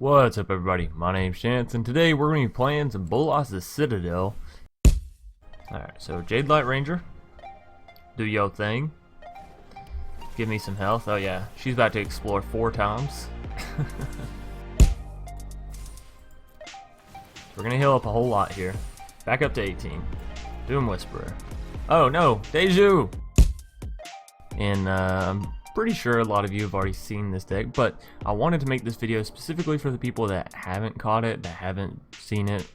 What's up, everybody? My name's Chance, and today we're going to be playing some Bolas Citadel. Alright, so Jadelight Ranger, do your thing. Give me some health. Oh yeah, she's about to explore 4 times. We're going to heal up a whole lot here. Back up to 18. Doom Whisperer. Oh no, Deju! And I'm pretty sure a lot of you have already seen this deck, but I wanted to make this video specifically for the people that haven't caught it, that haven't seen it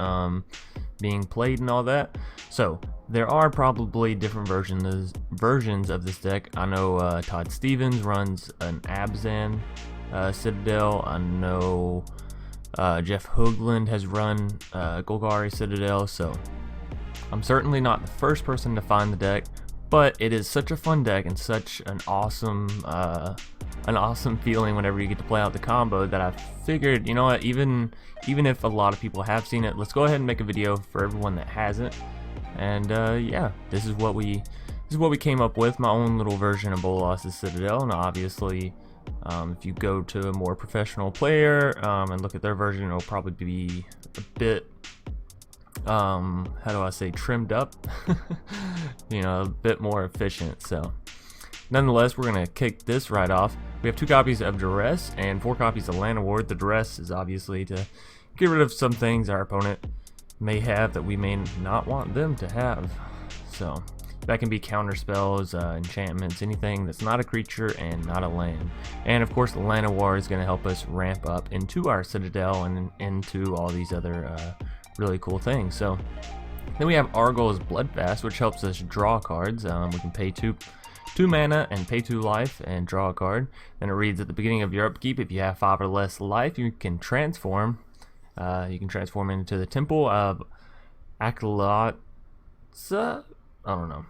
being played and all that. So there are probably different versions of this deck. I know Todd Stevens runs an Abzan Citadel. I know Jeff Hoogland has run Golgari Citadel, so I'm certainly not the first person to find the deck. But it is such a fun deck and such an awesome feeling whenever you get to play out the combo that I figured, you know what, even if a lot of people have seen it, let's go ahead and make a video for everyone that hasn't. And yeah, this is what we came up with, my own little version of Bolas Citadel. And obviously, if you go to a more professional player and look at their version, it'll probably be a bit how do I say, trimmed up, you know, a bit more efficient. So nonetheless, we're gonna kick this right off. We have 2 copies of Duress and 4 copies of Llanowar. The Duress is obviously to get rid of some things our opponent may have that we may not want them to have. So that can be counter spells, enchantments, anything that's not a creature and not a land. And of course, Llanowar is going to help us ramp up into our Citadel and into all these other really cool things. So then we have Arguel's Bloodfast, which helps us draw cards. We can pay 2 mana and pay 2 life and draw a card. Then it reads, at the beginning of your upkeep, if you have 5 or less life, you can transform. Into the Temple of Akalotza. I don't know.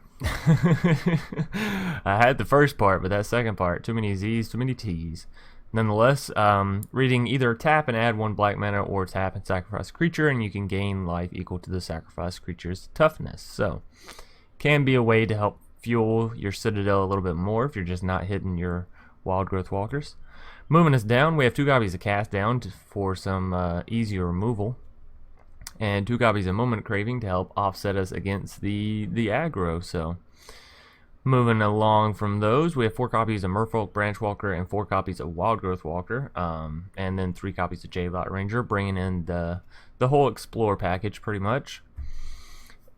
I had the first part, but that second part, too many Z's, too many T's. Nonetheless, reading either tap and add 1 black mana or tap and sacrifice a creature, and you can gain life equal to the sacrificed creature's toughness. So, can be a way to help fuel your Citadel a little bit more if you're just not hitting your Wildgrowth Walkers. Moving us down, we have 2 copies of Cast Down for some easier removal, and 2 copies of Moment of Craving to help offset us against the aggro. So moving along from those, we have 4 copies of Merfolk Branchwalker and 4 copies of Wildgrowth Walker, and then 3 copies of Jadelight Ranger, bringing in the whole Explore package pretty much.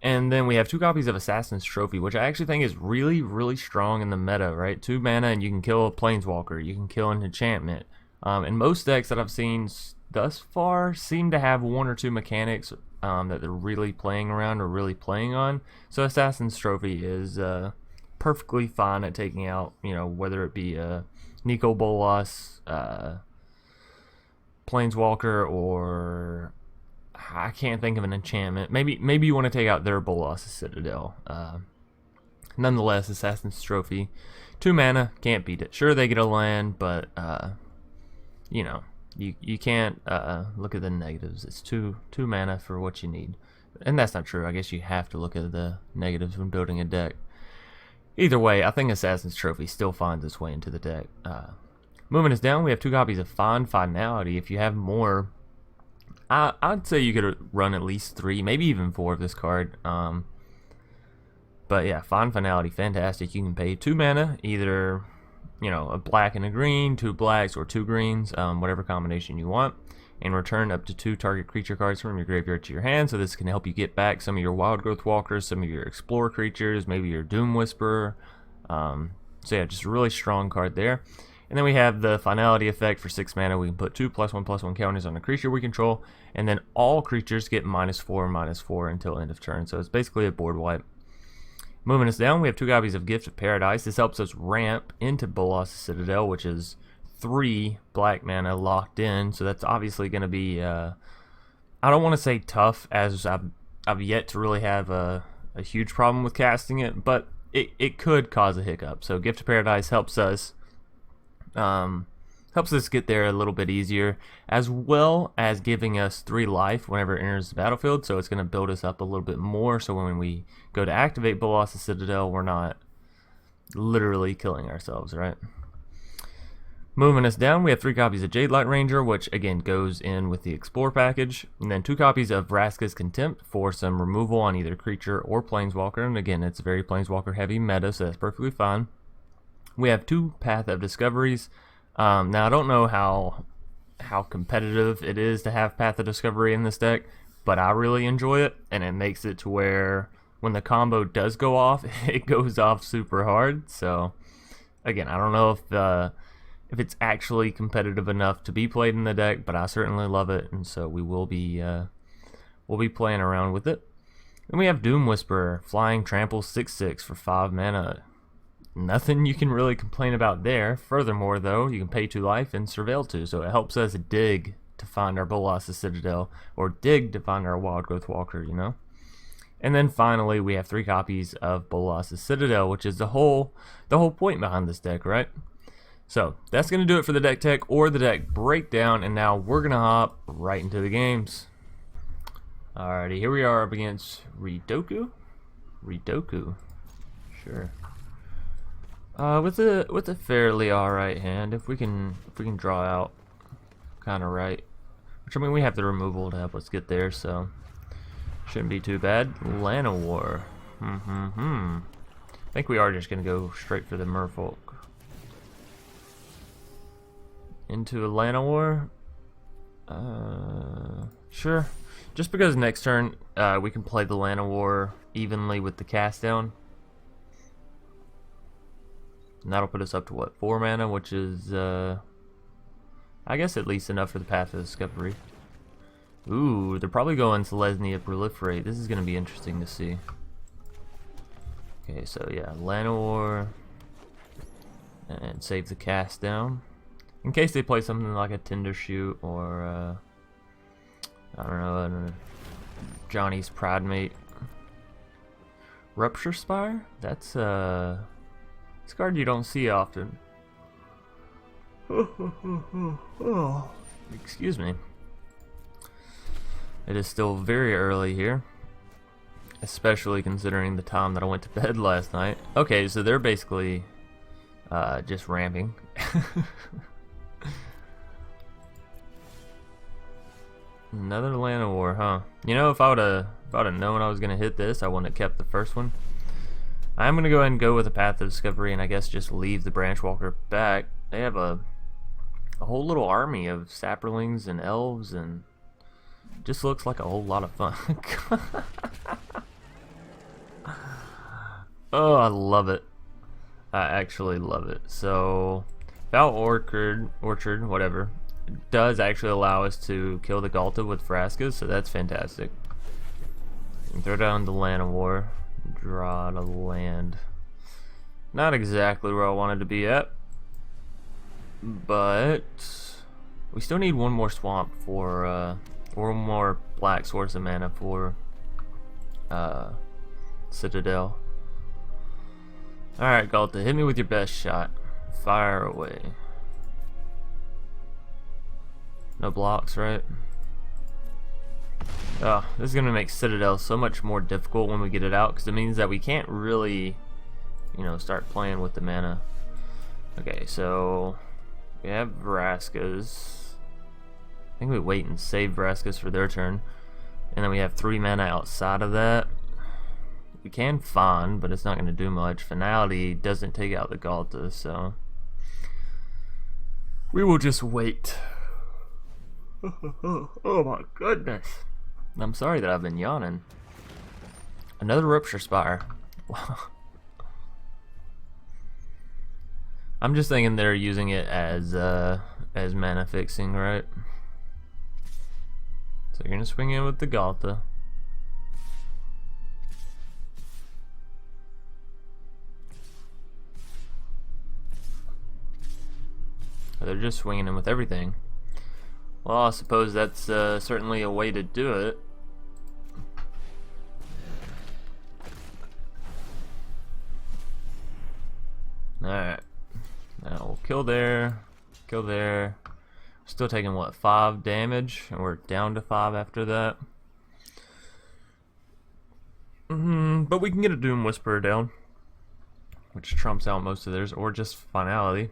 And then we have 2 copies of Assassin's Trophy, which I actually think is really, really strong in the meta, right? 2 mana and you can kill a Planeswalker, you can kill an enchantment. And most decks that I've seen thus far seem to have 1 or 2 mechanics that they're really playing around or really playing on. So Assassin's Trophy is perfectly fine at taking out, you know, whether it be a Nico Bolas, Planeswalker, or I can't think of an enchantment. Maybe you want to take out their Bolas Citadel. Nonetheless, Assassin's Trophy, 2 mana, can't beat it. Sure, they get a land, but you know, you can't look at the negatives. It's 2 mana for what you need, and that's not true. I guess you have to look at the negatives when building a deck. Either way, I think Assassin's Trophy still finds its way into the deck. Moving us down, we have 2 copies of Finality. If you have more, I'd say you could run at least 3, maybe even 4 of this card. But yeah, Finality, fantastic. You can pay 2 mana, either, you know, a black and a green, 2 blacks, or 2 greens, whatever combination you want, and return up to 2 target creature cards from your graveyard to your hand. So this can help you get back some of your Wildgrowth Walkers, some of your Explore creatures, maybe your Doom Whisperer. So yeah, just a really strong card there. And then we have the Finality effect for 6 mana. We can put 2 +1/+1 counters on a creature we control, and then all creatures get -4/-4 until end of turn. So it's basically a board wipe. Moving us down, we have 2 copies of Gift of Paradise. This helps us ramp into Bolas Citadel, which is 3 black mana locked in. So that's obviously going to be, I don't want to say tough, as I've yet to really have a huge problem with casting it, but it could cause a hiccup. So Gift of Paradise helps us get there a little bit easier, as well as giving us 3 life whenever it enters the battlefield. So it's going to build us up a little bit more, so when we go to activate Bolas' the Citadel, we're not literally killing ourselves, right? Moving us down, we have 3 copies of Jadelight Ranger, which again goes in with the Explore package, and then 2 copies of Vraska's Contempt for some removal on either creature or Planeswalker, and again, it's a very Planeswalker heavy meta, so that's perfectly fine. We have 2 Path of Discoveries. Now, I don't know how competitive it is to have Path of Discovery in this deck, but I really enjoy it, and it makes it to where when the combo does go off, it goes off super hard. So, again, I don't know if it's actually competitive enough to be played in the deck, but I certainly love it, and so we'll be playing around with it. Then we have Doom Whisperer, flying, trample, 6/6 for 5 mana. Nothing you can really complain about there. Furthermore, though, you can pay 2 life and surveil 2, so it helps us dig to find our Bolas Citadel, or dig to find our Wildgrowth Walker, you know? And then finally, we have 3 copies of Bolas Citadel, which is the whole point behind this deck, right? So, that's going to do it for the deck tech or the deck breakdown, and now we're going to hop right into the games. Alrighty, here we are up against Ridoku? Sure. With a fairly alright hand, if we can draw out kind of right. Which, I mean, we have the removal to help us get there, so shouldn't be too bad. Llanowar. I think we are just going to go straight for the Merfolk. Into a Llanowar? Sure. Just because next turn we can play the Llanowar evenly with the cast down. And that'll put us up to what, 4 mana, which is I guess at least enough for the Path of Discovery. Ooh, they're probably going Selesnya Proliferate. This is going to be interesting to see. Okay, so yeah, Llanowar. And save the cast down. In case they play something like a Tinder Shoot or, I don't know, Johnny's Pride Mate. Rupture Spire? That's a card you don't see often. Excuse me. It is still very early here, especially considering the time that I went to bed last night. Okay, so they're basically just ramping. Another Llanowar, huh? You know, if I would've known I was gonna hit this, I wouldn't have kept the first one. I'm gonna go ahead and go with the Path of Discovery, and I guess just leave the Branchwalker back. They have a whole little army of sapperlings and elves, and just looks like a whole lot of fun. Oh, I love it. I actually love it. So, Foul Orchard, whatever, does actually allow us to kill the Ghalta with Vraska, so that's fantastic. And throw down the Llanowar, draw to land. Not exactly where I wanted to be at, but we still need one more swamp for, or one more black source of mana for Citadel. Alright, Ghalta, hit me with your best shot. Fire away. No blocks, right? Oh, this is going to make Citadel so much more difficult when we get it out, because it means that we can't really, you know, start playing with the mana. Okay, so we have Vraskas. I think we wait and save Vraskas for their turn. And then we have 3 mana outside of that. We can Fawn, but it's not going to do much. Finality doesn't take out the Ghalta, so we will just wait. Oh my goodness. I'm sorry that I've been yawning. Another Rupture Spire. I'm just thinking they're using it as mana fixing, right? So you're gonna swing in with the Ghalta. They're just swinging in with everything. Well, I suppose that's certainly a way to do it. Alright. Now we'll kill there. Kill there. Still taking, what, 5 damage? And we're down to 5 after that. But we can get a Doom Whisperer down, which trumps out most of theirs, or just Finality.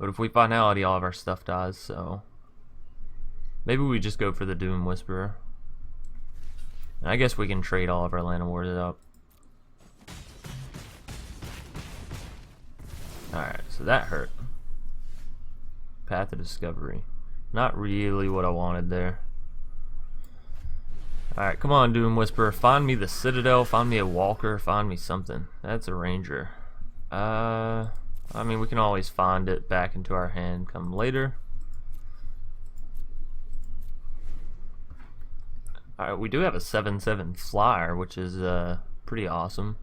But if we Finality, all of our stuff dies, so maybe we just go for the Doom Whisperer. And I guess we can trade all of our Llanowars up. Alright, so that hurt. Path of Discovery. Not really what I wanted there. Alright, come on, Doom Whisperer. Find me the Citadel, find me a Walker, find me something. That's a Ranger. I mean, we can always find it back into our hand come later. Alright, we do have a 7/7 flyer, which is pretty awesome.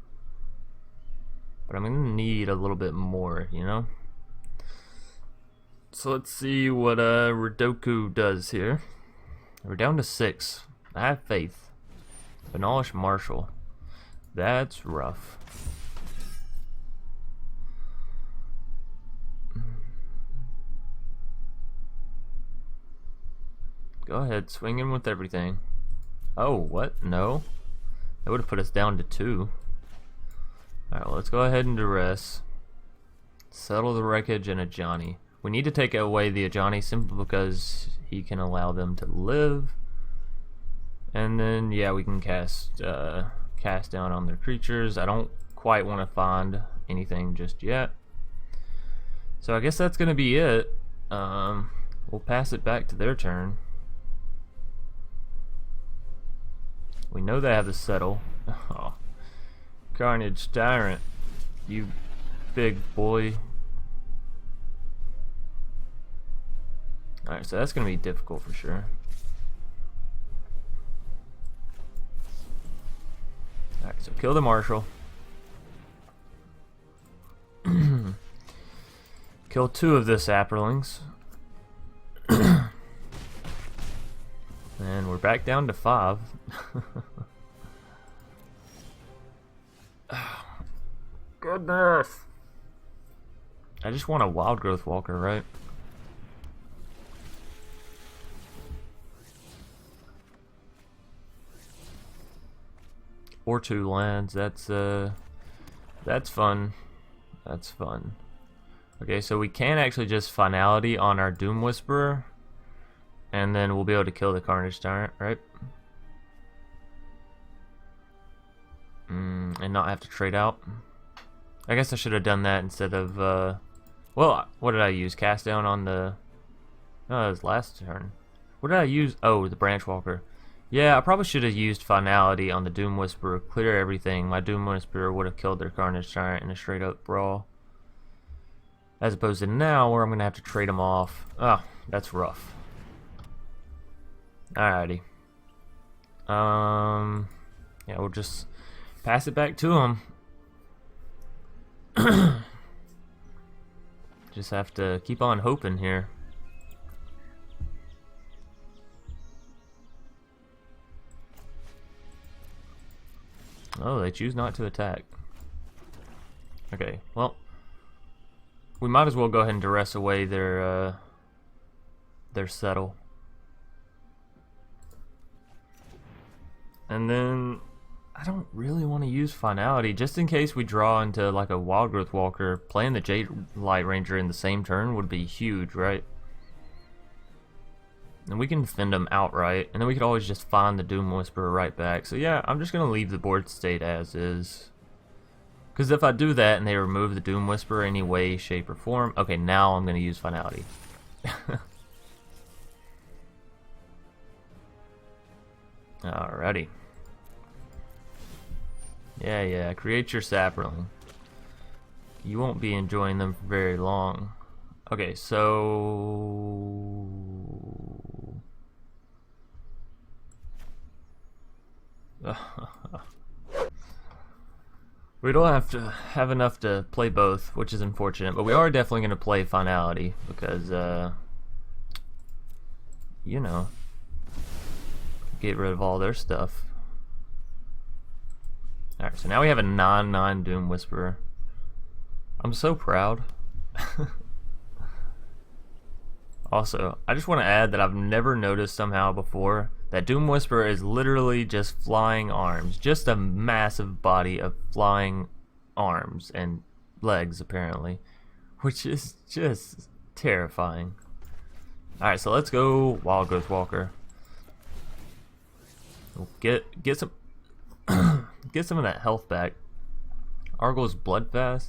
But I'm gonna need a little bit more, you know? So let's see what Ridoku does here. We're down to 6. I have faith. Abolish Marshal. That's rough. Go ahead, swing in with everything. Oh, what? No? That would have put us down to 2. Alright, well, let's go ahead and Duress. Settle the Wreckage and Ajani. We need to take away the Ajani simply because he can allow them to live. And then, yeah, we can cast down on their creatures. I don't quite want to find anything just yet. So I guess that's going to be it. We'll pass it back to their turn. We know they have the Settle. Oh. Carnage Tyrant, you big boy. Alright, so that's going to be difficult for sure. Alright, so kill the Marshal. Kill 2 of the Saprolings. And we're back down to 5. Goodness. I just want a Wildgrowth Walker, right? Or 2 lands. That's fun. That's fun. Okay, so we can actually just Finality on our Doom Whisperer, and then we'll be able to kill the Carnage Tyrant, right? And not have to trade out. I guess I should have done that instead of, well, what did I use? Cast down on the, no, that was last turn. What did I use? Oh, the Branchwalker. Yeah, I probably should have used Finality on the Doom Whisperer, clear everything. My Doom Whisperer would have killed their Carnage Tyrant in a straight up brawl. As opposed to now, where I'm going to have to trade them off. Oh, that's rough. Alrighty. Yeah, we'll just pass it back to him. Just have to keep on hoping here. Oh, they choose not to attack. Okay, well, we might as well go ahead and Duress away their Settle. And then I don't really want to use Finality, just in case we draw into like a Wildgrowth Walker. Playing the Jadelight Ranger in the same turn would be huge, right? And we can defend them outright, and then we could always just find the Doom Whisperer right back. So yeah, I'm just going to leave the board state as is. Because if I do that and they remove the Doom Whisperer any way, shape, or form, okay, now I'm going to use Finality. Alrighty. Yeah, create your Saproling. You won't be enjoying them for very long. Okay, so... we don't have to have enough to play both, which is unfortunate, but we are definitely going to play Finality, because, you know, get rid of all their stuff. Alright, so now we have a 9/9 Doom Whisperer. I'm so proud. Also, I just want to add that I've never noticed somehow before that Doom Whisperer is literally just flying arms. Just a massive body of flying arms and legs, apparently. Which is just terrifying. Alright, so let's go Wildgrowth Walker. We'll get some get some of that health back. Arguel's Bloodfast.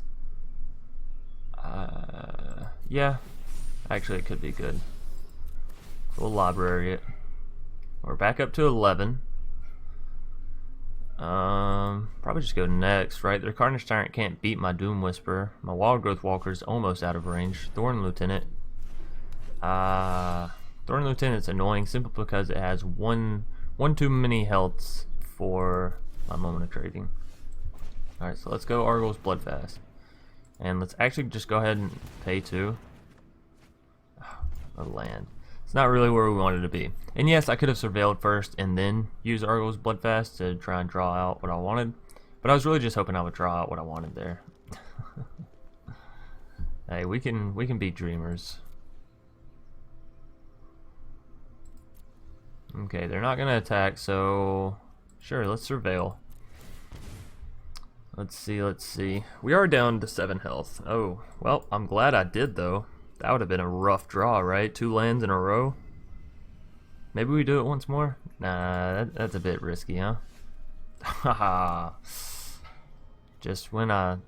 Yeah. Actually, it could be good. So we'll library it. We're back up to 11. Probably just go next, right? Their Carnage Tyrant can't beat my Doom Whisperer. My Wildgrowth Walker's almost out of range. Thorn Lieutenant. Thorn Lieutenant's annoying simply because it has one too many healths for my Moment of Craving. Alright, so let's go Arguel's Bloodfast. And let's actually just go ahead and pay 2. A land. It's not really where we wanted to be. And yes, I could have surveilled first and then use Arguel's Bloodfast to try and draw out what I wanted. But I was really just hoping I would draw out what I wanted there. Hey, we can be dreamers. Okay, they're not gonna attack, so sure, let's surveil. Let's see. We are down to 7 health. Oh, well, I'm glad I did though. That would have been a rough draw, right? 2 lands in a row. Maybe we do it once more? Nah, that's a bit risky, huh? Haha. Just when I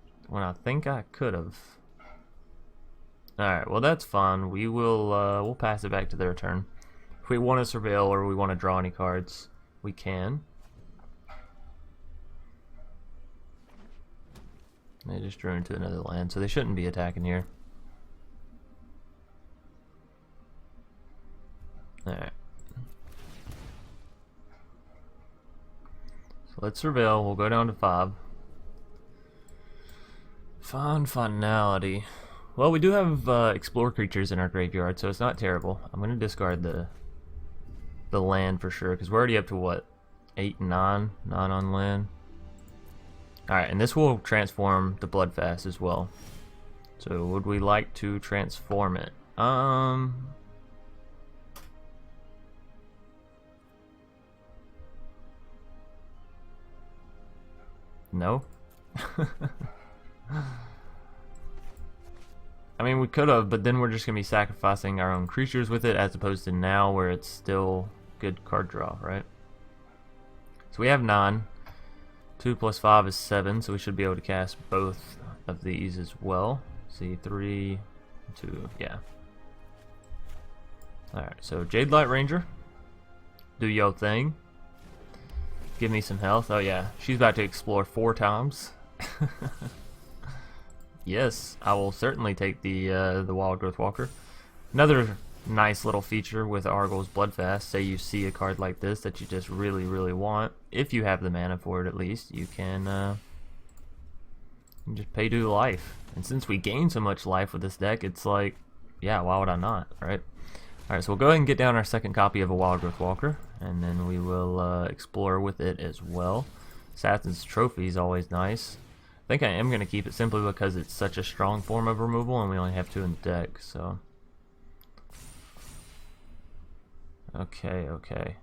think I could have. Alright, well that's fine. We will we'll pass it back to their turn. If we want to surveil or we want to draw any cards, we can. They just drew into another land, so they shouldn't be attacking here. Alright. So let's surveil. We'll go down to 5. Finality. Well, we do have explore creatures in our graveyard, so it's not terrible. I'm going to discard the land for sure, because we're already up to what? 8 and 9? 9 on land. Alright, and this will transform the Bloodfast as well. So would we like to transform it? No? I mean, we could have, but then we're just going to be sacrificing our own creatures with it, as opposed to now where it's still good card draw, right? So we have 9. 2 plus 5 is 7, so we should be able to cast both of these as well. See, 3, 2, yeah. Alright, so Jadelight Ranger. Do your thing. Give me some health. Oh yeah, she's about to explore 4 times. Yes, I will certainly take the Wildgrowth Walker. Another nice little feature with Arguel's Bloodfast. Say you see a card like this that you just really want. If you have the mana for it, at least you can just pay 2 life. And since we gain so much life with this deck, it's like, yeah, why would I not, right? Alright, so we'll go ahead and get down our second copy of a Wildgrowth Walker, and then we will explore with it as well. Assassin's Trophy is always nice. I think I am going to keep it simply because it's such a strong form of removal, and we only have 2 in the deck, so. Okay.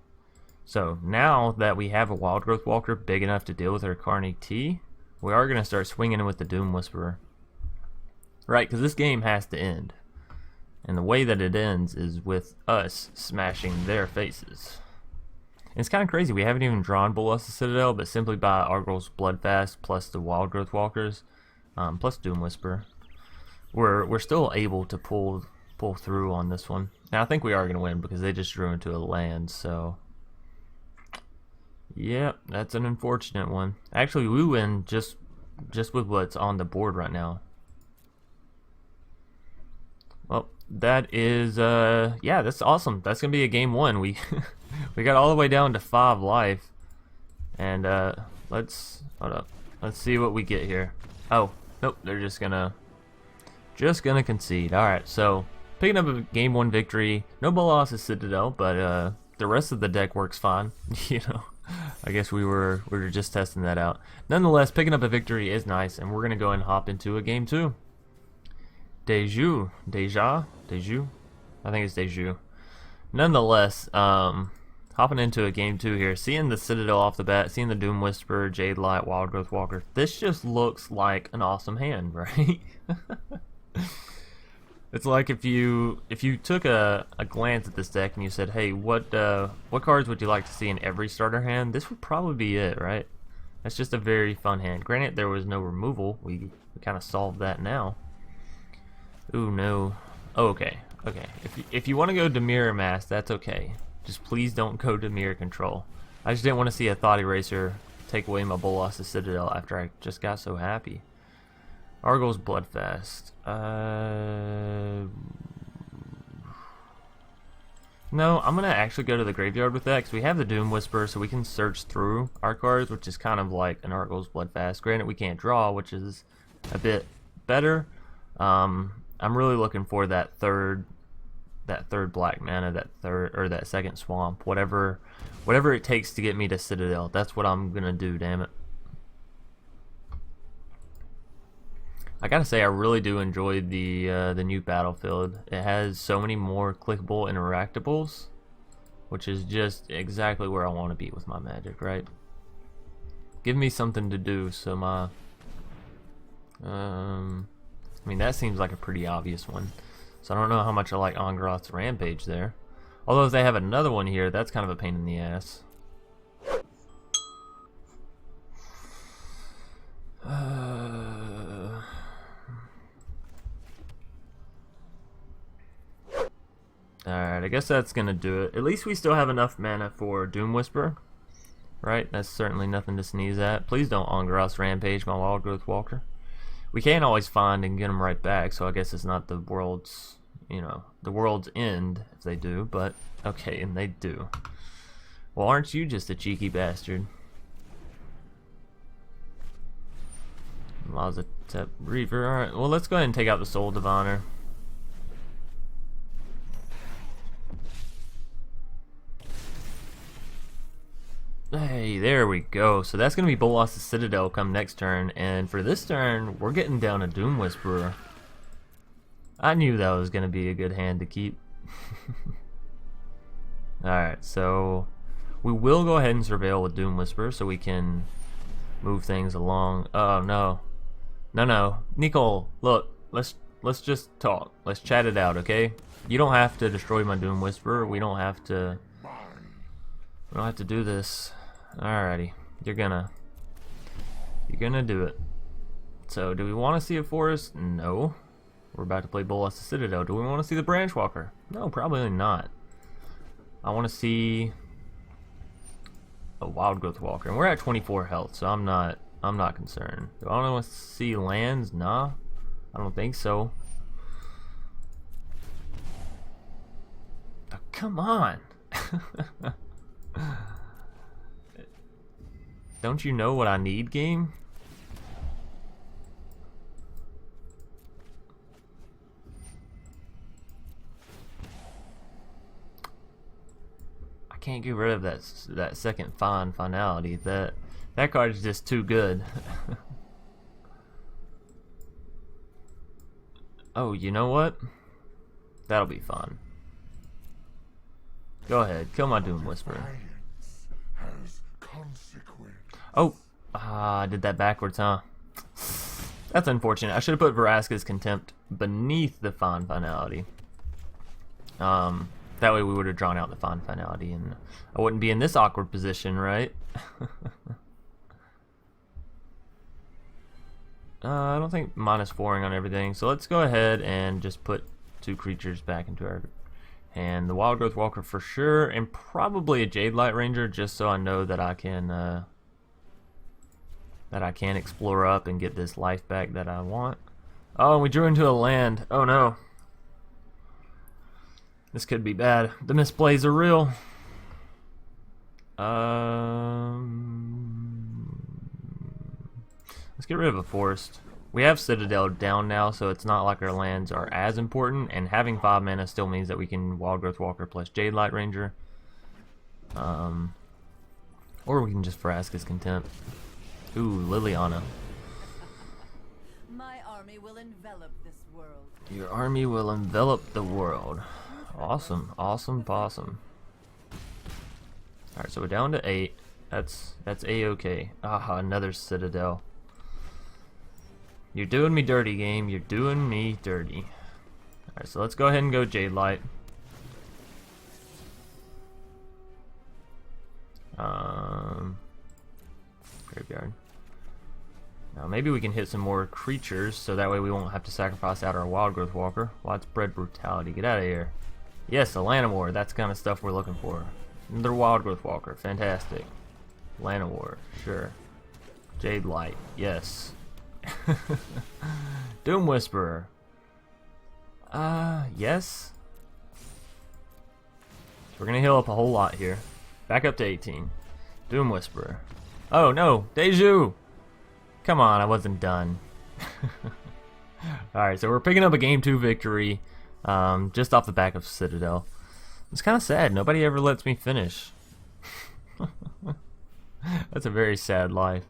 So now that we have a Wildgrowth Walker big enough to deal with our Carnarium, we are going to start swinging with the Doom Whisperer. Right, because this game has to end. And the way that it ends is with us smashing their faces. And it's kind of crazy, we haven't even drawn Bolas Citadel, but simply by Arguel's Bloodfast plus the Wildgrowth Walkers, plus Doom Whisperer, we're still able to pull through on this one. Now I think we are going to win because they just drew into a land, so yeah, that's an unfortunate one. Actually, we win just with what's on the board right now. Well, that is yeah, that's awesome. That's gonna be a game 1. We we got all the way down to 5 life, and let's hold up. Let's see what we get here. Oh nope, they're just gonna concede. All right, so picking up a game 1 victory. No Bolas Citadel, but the rest of the deck works fine. You know, I guess we were just testing that out. Nonetheless, picking up a victory is nice, and we're gonna go and hop into a game 2. Deja, I think it's Deju. Nonetheless, hopping into a game 2 here, seeing the Citadel off the bat, seeing the Doom Whisperer, Jadelight, Wildgrowth Walker, this just looks like an awesome hand, right? It's like if you took a glance at this deck and you said, hey, what cards would you like to see in every starter hand? This would probably be it, right? That's just a very fun hand. Granted, there was no removal. We kind of solved that now. Ooh, no. Oh, okay. Okay. If you want to go Dimir Mass, that's okay. Just please don't go Dimir Control. I just didn't want to see a Thought Eraser take away my Bolas Citadel after I just got so happy. Arguel's Bloodfast. No, I'm going to actually go to the graveyard with that because we have the Doom Whisperer, so we can search through our cards, which is kind of like an Arguel's Bloodfast. Granted, we can't draw, which is a bit better. I'm really looking for that third black mana, that second swamp, whatever it takes to get me to Citadel. That's what I'm gonna do, damn it. I gotta say, I really do enjoy the new battlefield. It has so many more clickable interactables, which is just exactly where I want to be with my Magic, right? Give me something to do, so my I mean, that seems like a pretty obvious one. So I don't know how much I like Angrath's Rampage there. Although if they have another one here, that's kind of a pain in the ass. Alright, I guess that's gonna do it. At least we still have enough mana for Doom Whisper. Right? That's certainly nothing to sneeze at. Please don't Angrath's Rampage my Wildgrowth Walker. We can't always find and get them right back, so I guess it's not the world's, you know, the world's end if they do, but okay, and they do. Well, aren't you just a cheeky bastard? Lazatep Reaver. Alright, well, let's go ahead and take out the Soul Diviner. Hey, there we go. So that's going to be Bolas Citadel come next turn, and for this turn, we're getting down a Doom Whisperer. I knew that was going to be a good hand to keep. Alright, so we will go ahead and Surveil with Doom Whisperer so we can move things along. Oh, no. No. Nicole, look, let's just talk. Let's chat it out, okay? You don't have to destroy my Doom Whisperer. We don't have to do this. Alrighty, you're gonna do it. So, do we want to see a forest? No. We're about to play Bolas Citadel. Do we want to see the Branchwalker? No, probably not. I want to see a Wildgrowth Walker, and we're at 24 health, so I'm not concerned. Do I want to see lands? Nah, I don't think so. Oh, come on. Don't you know what I need, game? I can't get rid of that second Finality. That card is just too good. Oh, you know what? That'll be fun. Go ahead, kill my Doom Whisperer. Oh, I did that backwards, huh? That's unfortunate. I should have put Vraska's Contempt beneath the Finality. That way we would have drawn out the Finality, and I wouldn't be in this awkward position, right? I don't think -4ing on everything, so let's go ahead and just put 2 creatures back into our hand. The Wildgrowth Walker for sure, and probably a Jadelight Ranger, just so I know that I can explore up and get this life back that I want. Oh, and we drew into a land. Oh no. This could be bad. The misplays are real. Let's get rid of a forest. We have Citadel down now, so it's not like our lands are as important, and having 5 mana still means that we can Wildgrowth Walker plus Jadelight Ranger. Or we can just Vraska's Contempt. Ooh, Liliana. My army will envelop this world. Your army will envelop the world. Awesome, awesome, possum. Alright, so we're down to 8. That's A-okay. Ah, another Citadel. You're doing me dirty, game. You're doing me dirty. Alright, so let's go ahead and go Jadelight. Graveyard. Now maybe we can hit some more creatures so that way we won't have to sacrifice out our Wildgrowth Walker. Widespread Brutality. Get out of here. Yes, a Llanowar. That's the kind of stuff we're looking for. Another Wildgrowth Walker. Fantastic. Llanowar. Sure. Jadelight. Yes. Doom Whisperer. Yes. So we're gonna heal up a whole lot here. Back up to 18. Doom Whisperer. Oh no, Deju! Come on, I wasn't done. Alright, so we're picking up a game 2 victory just off the back of Citadel. It's kind of sad, nobody ever lets me finish. That's a very sad life.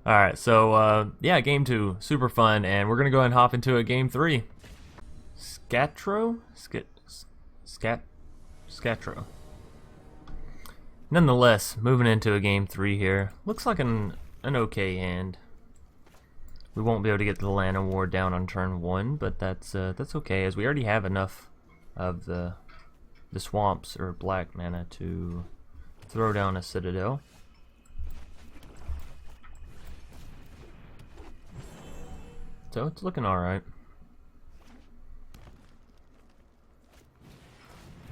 Alright, so yeah, game 2, super fun, and we're gonna go ahead and hop into a game 3. Scatro? Scatro. Nonetheless, moving into a game 3 here. Looks like an okay hand. We won't be able to get the Llanowar down on turn 1, but that's okay, as we already have enough of the swamps or black mana to throw down a Citadel. So it's looking alright.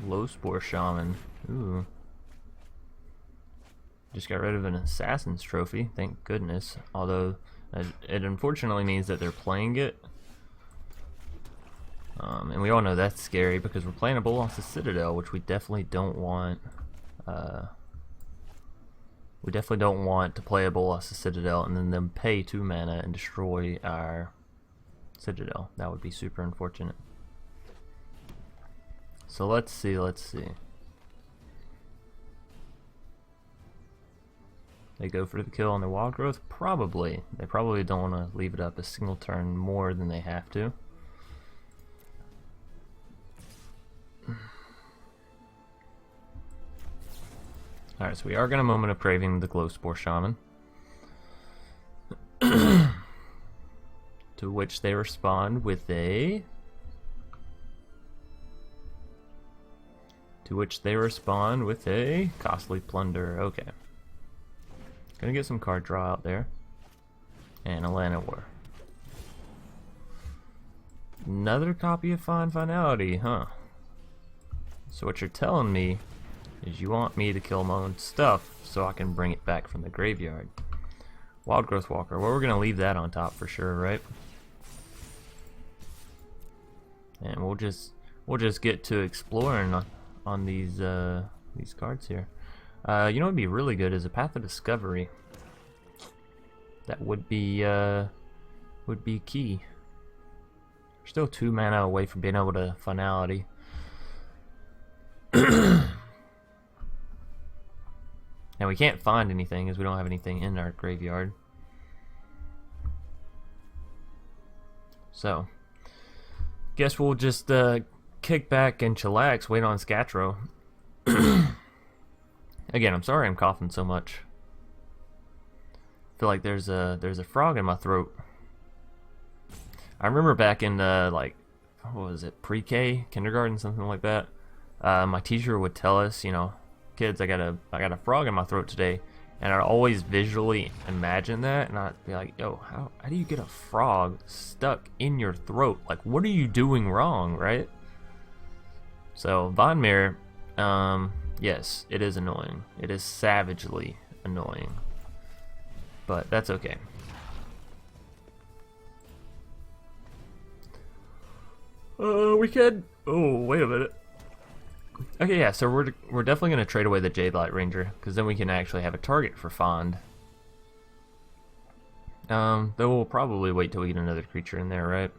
Low Spore Shaman. Ooh. Just got rid of an Assassin's Trophy, thank goodness. Although, it unfortunately means that they're playing it. And we all know that's scary because we're playing a Bolas Citadel, which we definitely don't want. We definitely don't want to play a Bolas Citadel and then them pay 2 mana and destroy our Citadel. That would be super unfortunate. So let's see. They go for the kill on their Wildgrowth? Probably. They probably don't want to leave it up a single turn more than they have to. Alright, so we are going to Moment of Craving the Glow Spore Shaman. To which they respond with a... Costly Plunder. Okay. Gonna get some card draw out there. And a Llanowar. Another copy of Finality, huh? So what you're telling me is you want me to kill my own stuff so I can bring it back from the graveyard. Wildgrowth Walker. Well, we're gonna leave that on top for sure, right? And we'll just get to exploring on these cards here. You know what would be really good is a Path of Discovery. That would be key. We're still 2 mana away from being able to Finality. And we can't find anything as we don't have anything in our graveyard. So, guess we'll just kick back and chillax, wait on Scatro. Again, I'm sorry I'm coughing so much. I feel like there's a frog in my throat. I remember back in like, what was it, pre-K, kindergarten, something like that. My teacher would tell us, you know, kids, I got a frog in my throat today, and I'd always visually imagine that, and I'd be like, yo, how do you get a frog stuck in your throat? Like, what are you doing wrong, right? So Von Mir, yes, it is annoying. It is savagely annoying. But that's okay. We could... Oh, wait a minute. Okay, yeah, so we're definitely going to trade away the Jadelight Ranger, because then we can actually have a target for Fond. Though we'll probably wait till we get another creature in there, right?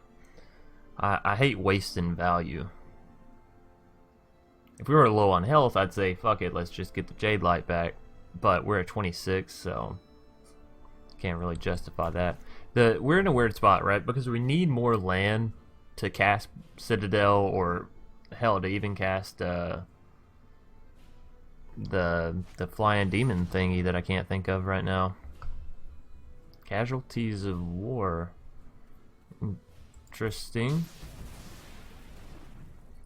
I hate wasting value. If we were low on health, I'd say, fuck it, let's just get the Jadelight back. But we're at 26, so can't really justify that. We're in a weird spot, right? Because we need more land to cast Citadel, or hell, to even cast the flying demon thingy that I can't think of right now. Casualties of War. Interesting.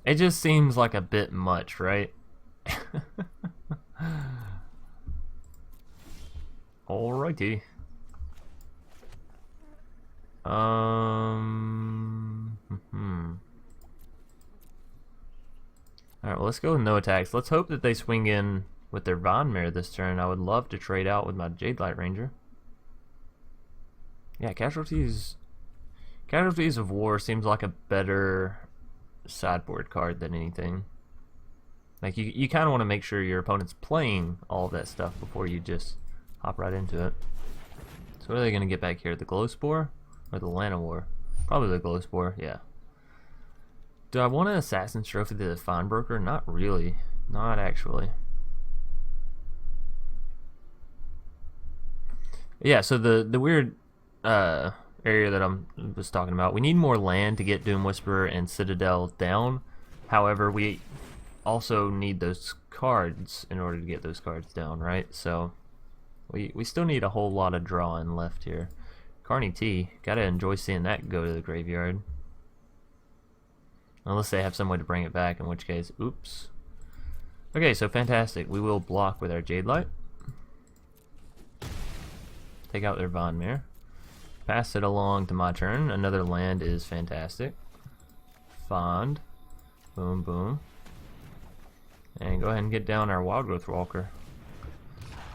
It just seems like a bit much, right? Alrighty. Alright, well, let's go with no attacks. Let's hope that they swing in with their Vonmare this turn. I would love to trade out with my Jadelight Ranger. Yeah, Casualties of War seems like a better sideboard card than anything. Like, you kind of want to make sure your opponent's playing all of that stuff before you just hop right into it. So what are they going to get back here? The Glowspore or the Llanowar? Probably the Glowspore, yeah. Do I want an Assassin's Trophy to the Finebroker? Not really. Not actually. Yeah, so the weird area that I'm just talking about, we need more land to get Doom Whisperer and Citadel down. However, we also need those cards in order to get those cards down, right? So we still need a whole lot of drawing left here. Carney T, gotta enjoy seeing that go to the graveyard. Unless they have some way to bring it back, in which case, oops. Okay, so fantastic. We will block with our Jadelight. Take out their Vonmare. Pass it along to my turn. Another land is fantastic. Fond. Boom, boom. And go ahead and get down our Wildgrowth Walker.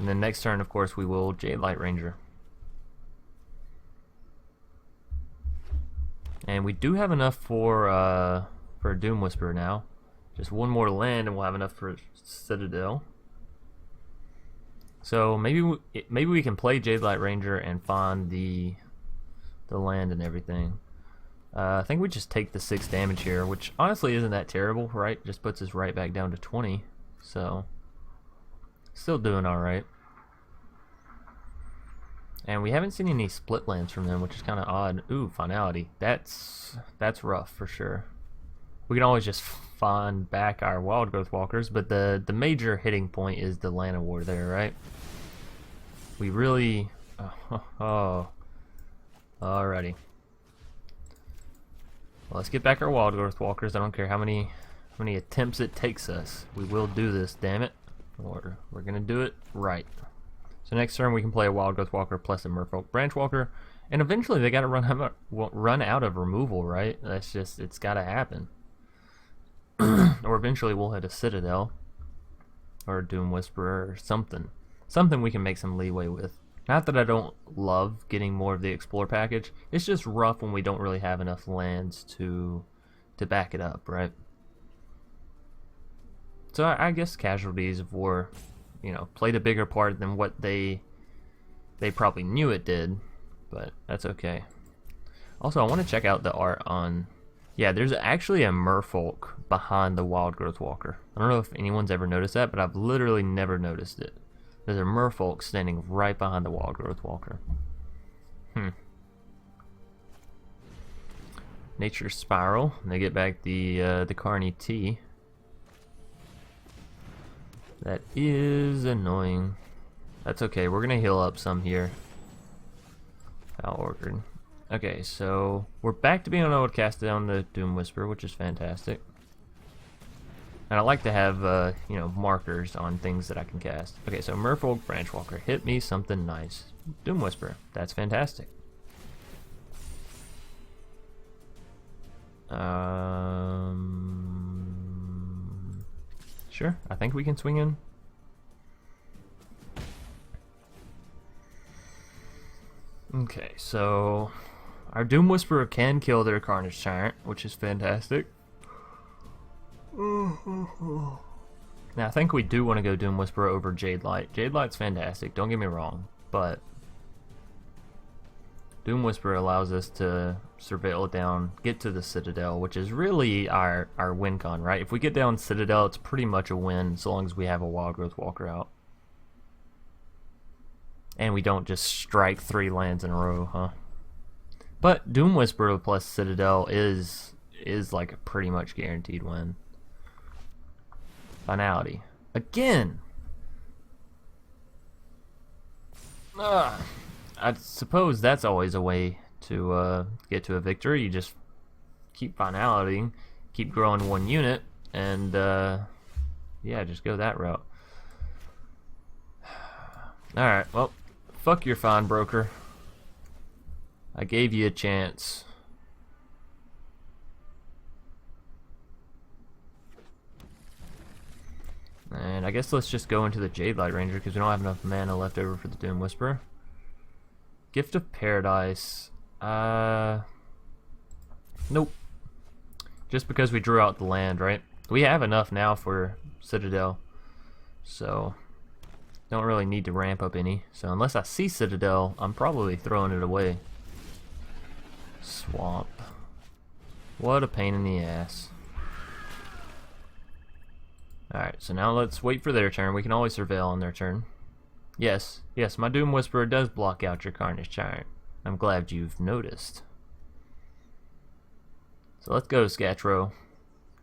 And then next turn, of course, we will Jadelight Ranger. And we do have enough for a Doom Whisperer now. Just one more land and we'll have enough for Citadel. So maybe we can play Jadelight Ranger and find the land and everything. I think we just take the 6 damage here, which honestly isn't that terrible, right? Just puts us right back down to 20. So still doing alright. And we haven't seen any split lands from them, which is kind of odd. Ooh, Finality. That's rough for sure. We can always just find back our Wildgrowth Walkers, but the major hitting point is the Llanowar there, right? We really... Oh. Alrighty. Well, let's get back our Wildgrowth Walkers. I don't care how many attempts it takes us. We will do this, damn it. Or we're gonna do it right. So next turn we can play a Wildgrowth Walker plus a Merfolk Branchwalker, and eventually they gotta run out of removal, right? That's just, it's gotta happen. Or eventually we'll hit a Citadel or a Doom Whisperer or something we can make some leeway with. Not that I don't love getting more of the Explore package, it's just rough when we don't really have enough lands to back it up, right? So I guess Casualties of War, you know, played a bigger part than what they probably knew it did, but that's okay. Also, I want to check out the art on... Yeah, there's actually a Merfolk behind the Wildgrowth Walker. I don't know if anyone's ever noticed that, but I've literally never noticed it. There's a Merfolk standing right behind the Wildgrowth Walker. Nature Spiral. They get back the Carney T. That is annoying. That's okay. We're gonna heal up some here. How ordered. Okay, so we're back to being able to cast down the Doom Whisperer, which is fantastic. And I like to have, you know, markers on things that I can cast. Okay, so Merfolk Branchwalker, hit me something nice. Doom Whisperer, that's fantastic. Sure, I think we can swing in. Okay, so our Doom Whisperer can kill their Carnage Tyrant, which is fantastic. Now I think we do want to go Doom Whisperer over Jadelight. Jadelight's fantastic, don't get me wrong, but Doom Whisperer allows us to surveil down, get to the Citadel, which is really our win con, right? If we get down Citadel, it's pretty much a win, so long as we have a Wildgrowth Walker out. And we don't just strike 3 lands in a row, huh? But Doom Whisperer plus Citadel is like a pretty much guaranteed win. Finality. Again! I suppose that's always a way to get to a victory. You just keep Finality, keep growing 1 unit, and yeah, just go that route. Alright, well, fuck your fine broker. I gave you a chance. And I guess let's just go into the Jadelight Ranger because we don't have enough mana left over for the Doom Whisperer. Gift of Paradise. Nope. Just because we drew out the land, right? We have enough now for Citadel. So, don't really need to ramp up any. So unless I see Citadel, I'm probably throwing it away. Swamp. What a pain in the ass. Alright, so now let's wait for their turn. We can always surveil on their turn. Yes, yes, my Doom Whisperer does block out your Carnage Giant. I'm glad you've noticed. So let's go, Scatro.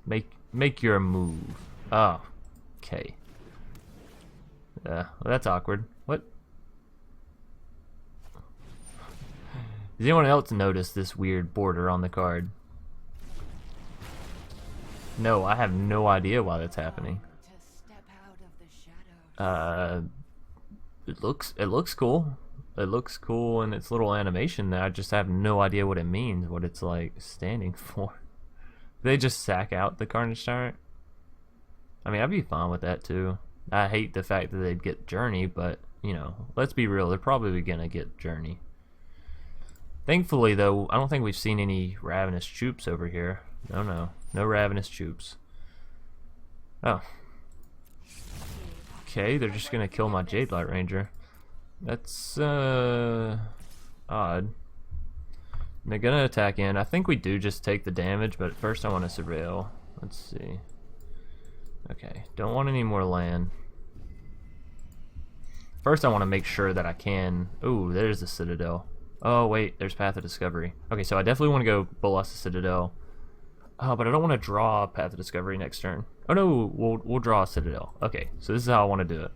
Make your move. Oh, okay. Well, that's awkward. What? Does anyone else notice this weird border on the card? No, I have no idea why that's happening. It looks cool. It looks cool in its little animation. That I just have no idea what it means, what it's like standing for. They just sack out the Carnage Tyrant. I mean, I'd be fine with that too. I hate the fact that they'd get Journey, but you know, let's be real. They're probably gonna get Journey. Thankfully, though, I don't think we've seen any Ravenous Troops over here. No Ravenous Troops. Oh. Okay, they're just gonna kill my Jadelight Ranger. That's odd. They're gonna attack in. I think we do just take the damage, but first I want to surveil. Let's see. Okay, don't want any more land. First I want to make sure that I can. Ooh, there's the Citadel. Oh wait, there's Path of Discovery. Okay, so I definitely want to go Bolas Citadel. Oh, but I don't want to draw Path of Discovery next turn. Oh no, we'll draw a Citadel. Okay, so this is how I want to do it.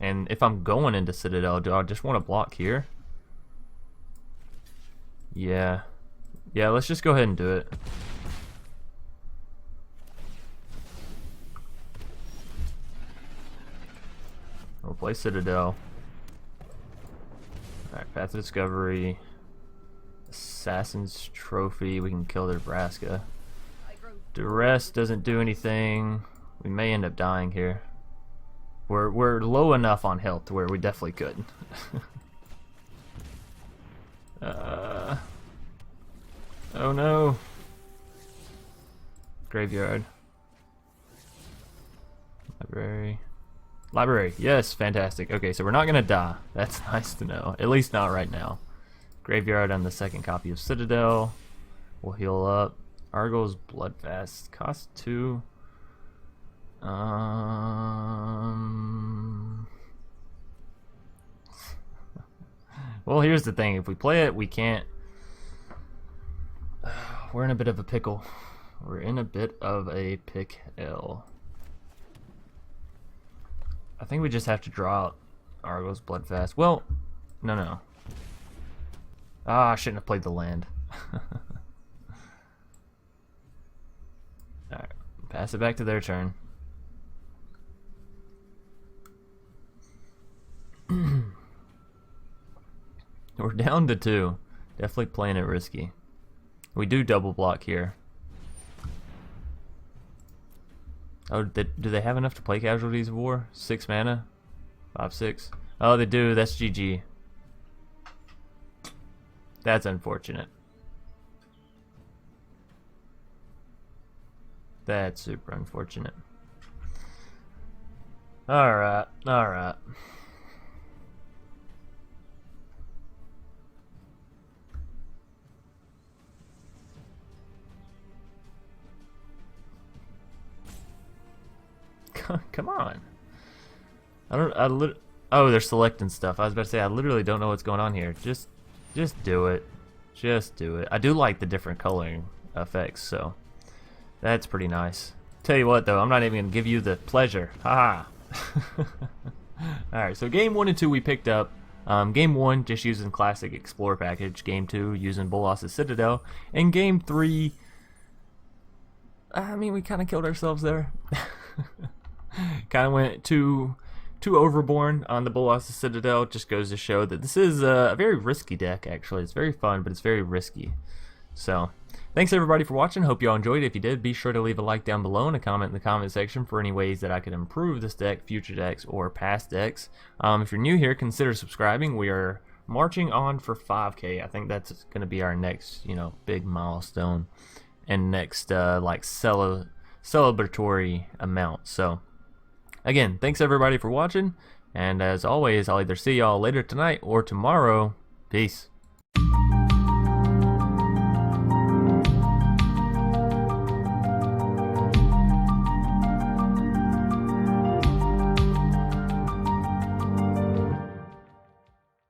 And if I'm going into Citadel, do I just want to block here? Yeah. Yeah, let's just go ahead and do it. We'll play Citadel. Alright, Path of Discovery. Assassin's Trophy. We can kill their Vraska. Duress doesn't do anything. We may end up dying here. We're low enough on health to where we definitely could. Oh no. Graveyard. Library. Yes, fantastic. Okay, so we're not gonna die. That's nice to know. At least not right now. Graveyard on the second copy of Citadel. We'll heal up. Arguel's Bloodfast. Cost 2. Well, here's the thing. If we play it, we can't. We're in a bit of a pickle. We're in a bit of a pickle. I think we just have to draw out Arguel's Bloodfast. Well, no. Ah, I shouldn't have played the land. Alright, pass it back to their turn. We're down to 2. Definitely playing it risky. We do double block here. Oh, do they have enough to play Casualties of War? 6 mana? 5/6. Oh, they do. That's GG. That's unfortunate. That's super unfortunate. Alright, alright. Come on. Oh, they're selecting stuff. I was about to say, I literally don't know what's going on here. Just do it. Just do it. I do like the different coloring effects, so that's pretty nice. Tell you what, though, I'm not even going to give you the pleasure. Haha. Alright, so game 1 and 2 we picked up. Game 1, just using classic Explorer package. Game 2, using Bolas Citadel. And game 3, I mean, we kind of killed ourselves there. Kind of went too overboard on the Bolas Citadel. Just goes to show that this is a very risky deck, actually. It's very fun, but it's very risky. So, thanks everybody for watching. Hope you all enjoyed it. If you did, be sure to leave a like down below and a comment in the comment section for any ways that I could improve this deck, future decks, or past decks. If you're new here, consider subscribing. We are marching on for 5K. I think that's going to be our next, big milestone and next like celebratory amount. So, again, thanks everybody for watching, and as always, I'll either see y'all later tonight or tomorrow. Peace.